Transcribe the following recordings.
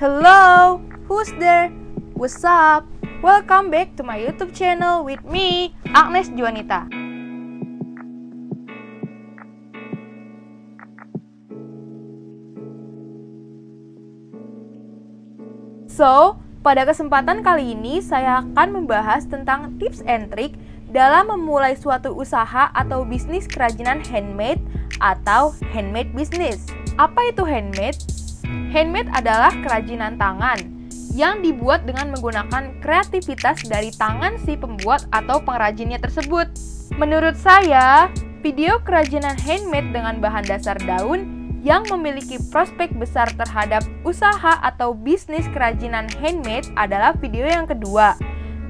Hello, who's there? What's up? Welcome back to my YouTube channel with me, Agnes Juanita. So, pada kesempatan kali ini saya akan membahas tentang tips and trick dalam memulai suatu usaha atau bisnis kerajinan handmade atau handmade business. Apa itu handmade? Handmade adalah kerajinan tangan yang dibuat dengan menggunakan kreativitas dari tangan si pembuat atau pengrajinnya tersebut. Menurut saya, video kerajinan handmade dengan bahan dasar daun yang memiliki prospek besar terhadap usaha atau bisnis kerajinan handmade adalah video yang kedua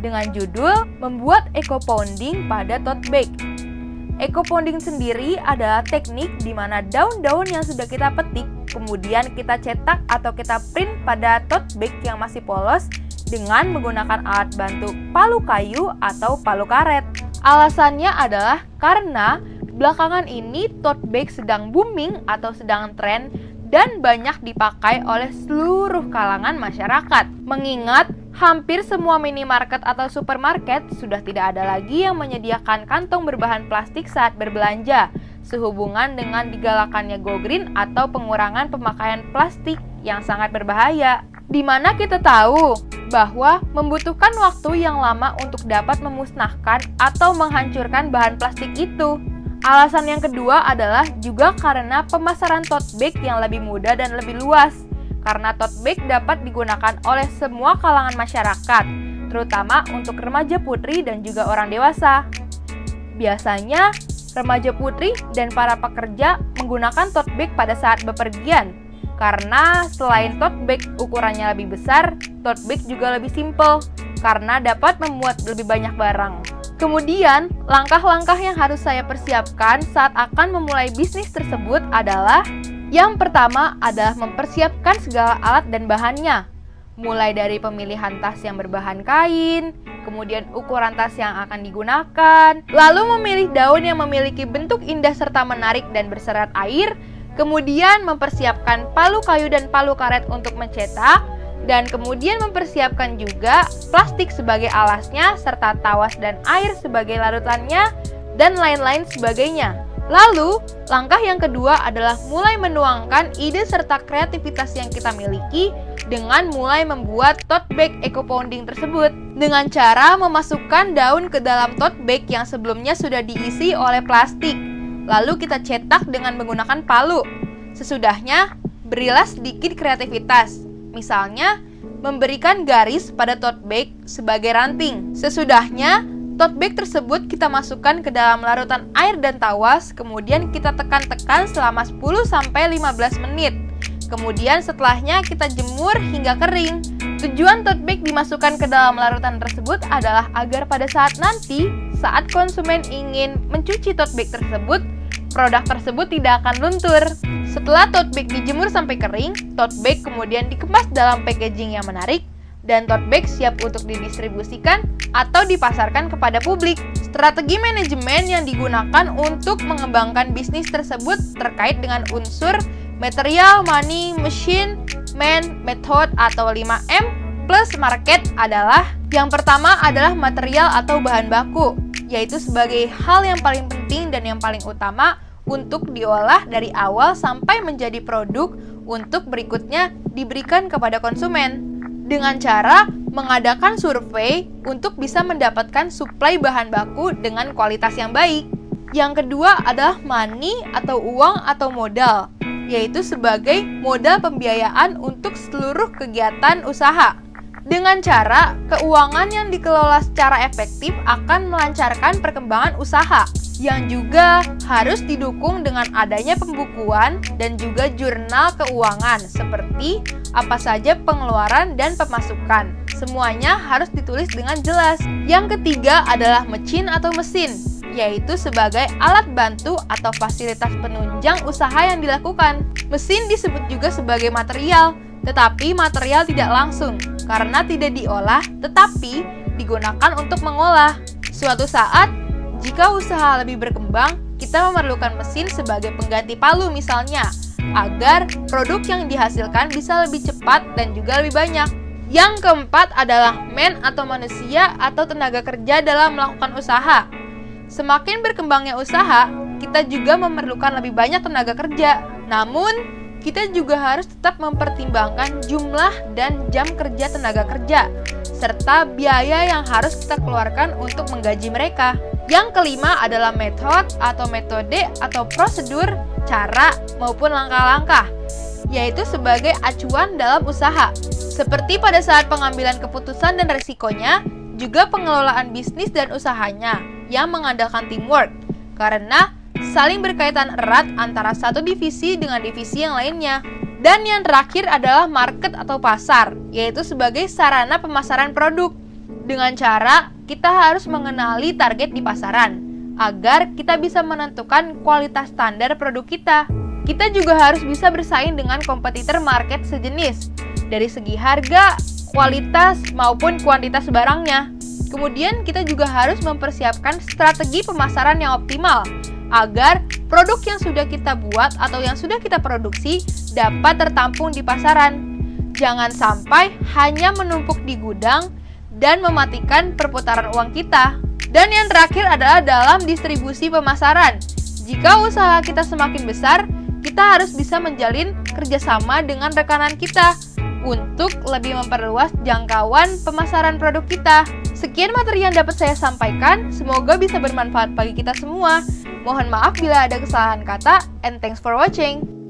dengan judul Membuat Eco Pounding pada Tote Bag. Eco Pounding sendiri adalah teknik di mana daun-daun yang sudah kita petik kemudian kita cetak atau kita print pada tote bag yang masih polos dengan menggunakan alat bantu palu kayu atau palu karet. Alasannya adalah karena belakangan ini tote bag sedang booming atau sedang tren dan banyak dipakai oleh seluruh kalangan masyarakat. Mengingat hampir semua minimarket atau supermarket sudah tidak ada lagi yang menyediakan kantong berbahan plastik saat berbelanja, sehubungan dengan digalakannya go green atau pengurangan pemakaian plastik yang sangat berbahaya. Di mana kita tahu bahwa membutuhkan waktu yang lama untuk dapat memusnahkan atau menghancurkan bahan plastik itu. Alasan yang kedua adalah juga karena pemasaran tote bag yang lebih mudah dan lebih luas. Karena tote bag dapat digunakan oleh semua kalangan masyarakat, terutama untuk remaja putri dan juga orang dewasa. Biasanya, remaja putri dan para pekerja menggunakan tote bag pada saat bepergian. Karena selain tote bag ukurannya lebih besar, tote bag juga lebih simple karena dapat memuat lebih banyak barang. Kemudian, langkah-langkah yang harus saya persiapkan saat akan memulai bisnis tersebut adalah yang pertama adalah mempersiapkan segala alat dan bahannya. Mulai dari pemilihan tas yang berbahan kain, kemudian ukuran tas yang akan digunakan, lalu memilih daun yang memiliki bentuk indah serta menarik dan berserat air, kemudian mempersiapkan palu kayu dan palu karet untuk mencetak, dan kemudian mempersiapkan juga plastik sebagai alasnya, serta tawas dan air sebagai larutannya, dan lain-lain sebagainya. Lalu, langkah yang kedua adalah mulai menuangkan ide serta kreativitas yang kita miliki dengan mulai membuat tote bag eco pounding tersebut dengan cara memasukkan daun ke dalam tote bag yang sebelumnya sudah diisi oleh plastik. Lalu kita cetak dengan menggunakan palu. Sesudahnya, berilah sedikit kreativitas. Misalnya, memberikan garis pada tote bag sebagai ranting. Sesudahnya, tote bag tersebut kita masukkan ke dalam larutan air dan tawas, kemudian kita tekan-tekan selama 10-15 menit. Kemudian setelahnya kita jemur hingga kering. Tujuan tote bag dimasukkan ke dalam larutan tersebut adalah agar pada saat nanti, saat konsumen ingin mencuci tote bag tersebut, produk tersebut tidak akan luntur. Setelah tote bag dijemur sampai kering, tote bag kemudian dikemas dalam packaging yang menarik, dan tote bag siap untuk didistribusikan atau dipasarkan kepada publik. Strategi manajemen yang digunakan untuk mengembangkan bisnis tersebut terkait dengan unsur material, money, machine, man, method atau 5M plus market adalah yang pertama adalah material atau bahan baku, yaitu sebagai hal yang paling penting dan yang paling utama untuk diolah dari awal sampai menjadi produk untuk berikutnya diberikan kepada konsumen dengan cara mengadakan survei untuk bisa mendapatkan suplai bahan baku dengan kualitas yang baik. Yang kedua adalah money atau uang atau modal, yaitu sebagai modal pembiayaan untuk seluruh kegiatan usaha. Dengan cara keuangan yang dikelola secara efektif akan melancarkan perkembangan usaha, yang juga harus didukung dengan adanya pembukuan dan juga jurnal keuangan seperti apa saja pengeluaran dan pemasukan. Semuanya harus ditulis dengan jelas. Yang ketiga adalah mesin atau mesin, yaitu sebagai alat bantu atau fasilitas penunjang usaha yang dilakukan. Mesin disebut juga sebagai material, tetapi material tidak langsung karena tidak diolah tetapi digunakan untuk mengolah. Suatu saat, jika usaha lebih berkembang, kita memerlukan mesin sebagai pengganti palu misalnya, agar produk yang dihasilkan bisa lebih cepat dan juga lebih banyak. Yang keempat adalah man atau manusia atau tenaga kerja dalam melakukan usaha. Semakin berkembangnya usaha, kita juga memerlukan lebih banyak tenaga kerja. Namun, kita juga harus tetap mempertimbangkan jumlah dan jam kerja tenaga kerja, serta biaya yang harus kita keluarkan untuk menggaji mereka. Yang kelima adalah metode atau prosedur, cara, maupun langkah-langkah, yaitu sebagai acuan dalam usaha. Seperti pada saat pengambilan keputusan dan resikonya, juga pengelolaan bisnis dan usahanya yang mengandalkan teamwork, karena saling berkaitan erat antara satu divisi dengan divisi yang lainnya. Dan yang terakhir adalah market atau pasar, yaitu sebagai sarana pemasaran produk. Dengan cara kita harus mengenali target di pasaran, agar kita bisa menentukan kualitas standar produk kita. Kita juga harus bisa bersaing dengan kompetitor market sejenis, dari segi harga, kualitas, maupun kuantitas barangnya. Kemudian kita juga harus mempersiapkan strategi pemasaran yang optimal, agar produk yang sudah kita buat atau yang sudah kita produksi dapat tertampung di pasaran. Jangan sampai hanya menumpuk di gudang dan mematikan perputaran uang kita. Dan yang terakhir adalah dalam distribusi pemasaran. Jika usaha kita semakin besar, kita harus bisa menjalin kerjasama dengan rekanan kita untuk lebih memperluas jangkauan pemasaran produk kita. Sekian materi yang dapat saya sampaikan, semoga bisa bermanfaat bagi kita semua. Mohon maaf bila ada kesalahan kata, and thanks for watching.